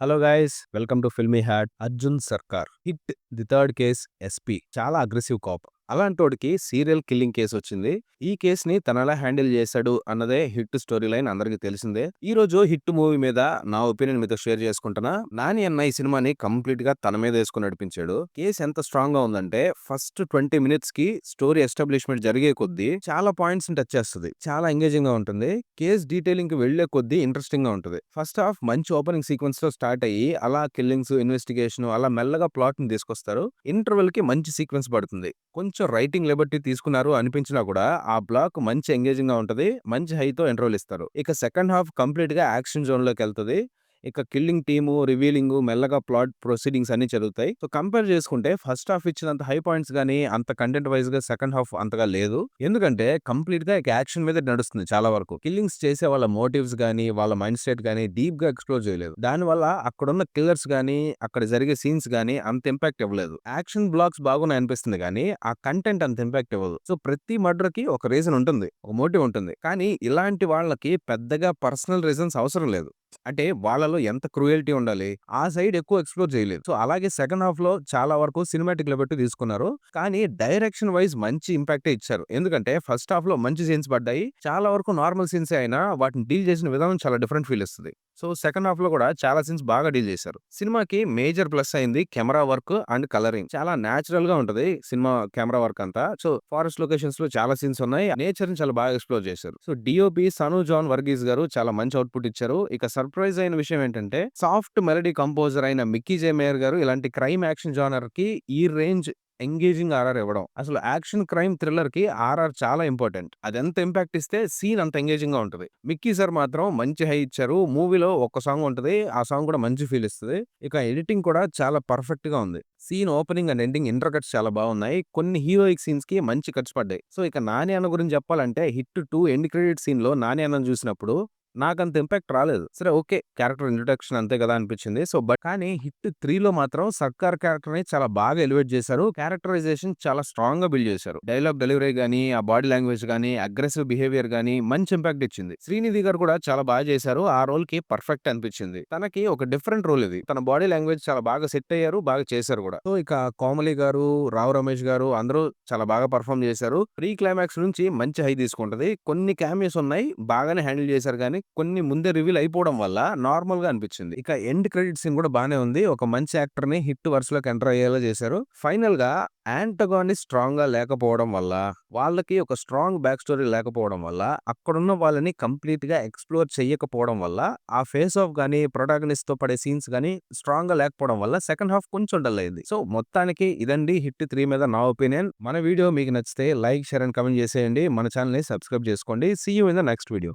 Hello guys, welcome to filmy hat. Arjun Sarkar HIT the third case SP చాలా aggressive cop. అలాంటోడికి serial killing case వచ్చింది. ఈ కేసుని తనలా handle చేశాడు అన్నదే హిట్ స్టోరీ లైన్ అందరికీ తెలిసిందే. ఈ రోజు హిట్ మూవీ మీద నా ఒపీనియన్ మీతో షేర్ చేసుకుంటున్నా. నాని అన్న ఈ సినిమాని కంప్లీట్ గా తన మీద వేసుకుని నడిపించాడు. కేసు ఎంత స్ట్రాంగ్ గా ఉందంటే ఫస్ట్ 20 మినిట్స్ కి స్టోరీ ఎస్టాబ్లిష్మెంట్ జరిగే కొద్దీ చాలా పాయింట్స్ టచ్ చేస్తుంది. చాలా ఎంగేజింగ్ గా ఉంటుంది. కేస్ డీటెయిలింగ్ కి వెళ్లే కొద్దీ ఇంట్రెస్టింగ్ గా ఉంటుంది. ఫస్ట్ హాఫ్ మంచి ఓపెనింగ్ సీక్వెన్స్ తో స్టార్ట్ అయ్యి అలా కిల్లింగ్స్, ఇన్వెస్టిగేషన్ అలా మెల్లగా ప్లాట్ ని తీసుకొస్తారు. ఇంటర్వెల్ కి మంచి సీక్వెన్స్ పడుతుంది. కొంచెం రైటింగ్ లిబర్టీ తీసుకున్నారు అనిపించినా కూడా ఆ బ్లాక్ మంచి ఎంగేజింగ్ గా ఉంటది. మంచి హైతో ఇంటర్వెల్ ఇస్తారు. ఇక సెకండ్ హాఫ్ కంప్లీట్ గా యాక్షన్ జోన్ లోకి వెళ్తది. ఇక కిల్లింగ్ టీము, రివీలింగ్, మెల్లగా ప్లాట్ ప్రొసీడింగ్స్ అన్ని జరుగుతాయి. సో కంపేర్ చేసుకుంటే ఫస్ట్ హాఫ్ ఇచ్చినంత హై పాయింట్స్ గానీ అంత కంటెంట్ వైజ్ గా సెకండ్ హాఫ్ అంతగా లేదు. ఎందుకంటే కంప్లీట్ గా ఇక యాక్షన్ మీద నడుస్తుంది చాలా వరకు. కిల్లింగ్స్ చేసే వాళ్ళ మోటివ్స్ గానీ, వాళ్ళ మైండ్ సెట్ గానీ డీప్ గా ఎక్స్ప్లోర్ చేయలేదు. దానివల్ల అక్కడున్న కిల్లర్స్ గానీ, అక్కడ జరిగే సీన్స్ గానీ అంత ఇంపాక్ట్ ఇవ్వలేదు. యాక్షన్ బ్లాక్స్ బాగున్నాయి అనిపిస్తుంది గానీ ఆ కంటెంట్ అంత ఇంపాక్ట్ ఇవ్వదు. సో ప్రతి మర్డర్ కి ఒక రీజన్ ఉంటుంది, ఒక మోటివ్ ఉంటుంది. కానీ ఇలాంటి వాళ్ళకి పెద్దగా పర్సనల్ రీజన్స్ అవసరం లేదు. అంటే వాళ్ళలో ఎంత క్రూయల్టీ ఉండాలి, ఆ సైడ్ ఎక్కువ ఎక్స్‌ప్లోర్ చేయలేదు. సో అలాగే సెకండ్ హాఫ్‌లో చాలా వరకు సినిమాటిక్ లిబర్టీ తీసుకున్నారు. కానీ డైరెక్షన్ వైస్ మంచి ఇంపాక్టే ఇచ్చారు. ఎందుకంటే ఫస్ట్ హాఫ్‌లో మంచి సీన్స్ పడ్డాయి. చాలా వరకు నార్మల్ సీన్సే అయినా వాటిని డీల్ చేసిన విధానం చాలా డిఫరెంట్ ఫీల్ ఇస్తది. సో సెకండ్ హాఫ్‌లో కూడా చాలా సీన్స్ బాగా డీల్ చేశారు. సినిమాకి మేజర్ ప్లస్ అయింది కెమెరా వర్క్ అండ్ కలరింగ్. చాలా నేచురల్ గా ఉంటది సినిమా కెమెరా వర్క్ అంతా. సో ఫారెస్ట్ లొకేషన్స్ లో చాలా సీన్స్ ఉన్నాయి. నేచర్ ని చాలా బాగా ఎక్స్‌ప్లోర్ చేశారు. సో డీఓపీ సను జాన్ వర్గీస్ గారు చాలా మంచి అవుట్‌పుట్ ఇచ్చారు. ఇక సర్ప్రైజ్ అయిన విషయం ఏంటంటే సాఫ్ట్ మెలోడీ కంపోజర్ అయిన మిక్కీ జే మేయర్ గారు ఇలాంటి క్రైమ్ యాక్షన్ జానర్ కి ఈ రేంజ్ ఎంగేజింగ్ ఆర్ఆర్ ఇవ్వడం. అసలు యాక్షన్ క్రైమ్ థ్రిల్లర్ కి ఆర్ఆర్ చాలా ఇంపార్టెంట్. అదెంత ఇంపాక్ట్ ఇస్తే సీన్ అంత ఎంగేజింగ్ గా ఉంటది. మిక్కీ సార్ మాత్రం మంచి హై ఇచ్చారు. మూవీలో ఒక్క సాంగ్ ఉంటది. ఆ సాంగ్ కూడా మంచి ఫీల్ ఇస్తది. ఇక ఎడిటింగ్ కూడా చాలా పర్ఫెక్ట్ గా ఉంది. Scene opening and ending inter cuts చాలా బాగున్నాయి. కొన్ని హీరోయిక్ సీన్స్ కి మంచి కట్స్ పడ్డాయి. సో ఇక నాని అన్న గురించి చెప్పాలంటే హిట్ 2 ఎండ్ క్రెడిట్ సీన్ లో నాని అన్నను చూసినప్పుడు నాకంత ఇంపాక్ట్ రాలేదు. సరే ఓకే. క్యారెక్టర్ ఇంట్రొడక్షన్ అంతే కదా అనిపించింది. సో కానీ హిట్ 3లో మాత్రం సర్కార్ క్యారెక్టర్‌ని చాలా బాగా ఎలివేట్ చేశారు. క్యారెక్టరైజేషన్ చాలా స్ట్రాంగ్‌గా బిల్డ్ చేశారు. డైలాగ్ డెలివరీ గాని, ఆ బాడీ లాంగ్వేజ్ గాని, అగ్రెసివ్ బిహేవియర్ గాని మంచి ఇంపాక్ట్ ఇచ్చింది. శ్రీనిధి గారు కూడా చాలా బాగా చేశారు. ఆ రోల్‌కి పర్ఫెక్ట్ అనిపించింది. తనకి ఒక డిఫరెంట్ రోల్ ఇది. తన బాడీ లాంగ్వేజ్ చాలా బాగా సెట్ అయ్యారు. బాగా చేశారు కూడా. సో ఇక కోమలి గారు, రావు రమేష్ గారు అందరూ చాలా బాగా పెర్ఫార్మ్ చేశారు. ప్రీ క్లైమాక్స్ నుంచి మంచి హై తీసుకుంటది. కొన్ని క్యామియోస్ ఉన్నాయి. బాగానే హ్యాండిల్ చేశారు గానీ కొన్ని ముందే రివీల్ అయిపోవడం వల్ల నార్మల్ గా అనిపించింది. ఇక ఎండ్ క్రెడిట్ సీన్ కూడా బానే ఉంది. ఒక మంచి యాక్టర్ ని హిట్ వరుసలోకి ఎంటర్ అయ్యేలా చేశారు. ఫైనల్ గా యాంటగానిస్ట్ స్ట్రాంగ్ గా లేకపోవడం వల్ల, వాళ్ళకి ఒక స్ట్రాంగ్ బ్యాక్ స్టోరీ లేకపోవడం వల్ల, అక్కడున్న వాళ్ళని కంప్లీట్ గా ఎక్స్‌ప్లోర్ చేయకపోవడం వల్ల, ఆ ఫేస్ ఆఫ్ గాని, ప్రొటాగనిస్ట్ తో పడే సీన్స్ గాని స్ట్రాంగ్ గా లేకపోవడం వల్ల సెకండ్ హాఫ్ కొంచెం డల్ అయింది. సో మొత్తానికి ఇదండి హిట్ 3 మీద నా ఒపీనియన్. మన వీడియో మీకు నచ్చితే లైక్, షేర్ అండ్ కామెంట్ చేసేయండి. మన ఛానెల్ ని సబ్స్క్రైబ్ చేసుకోండి. See you in the next video.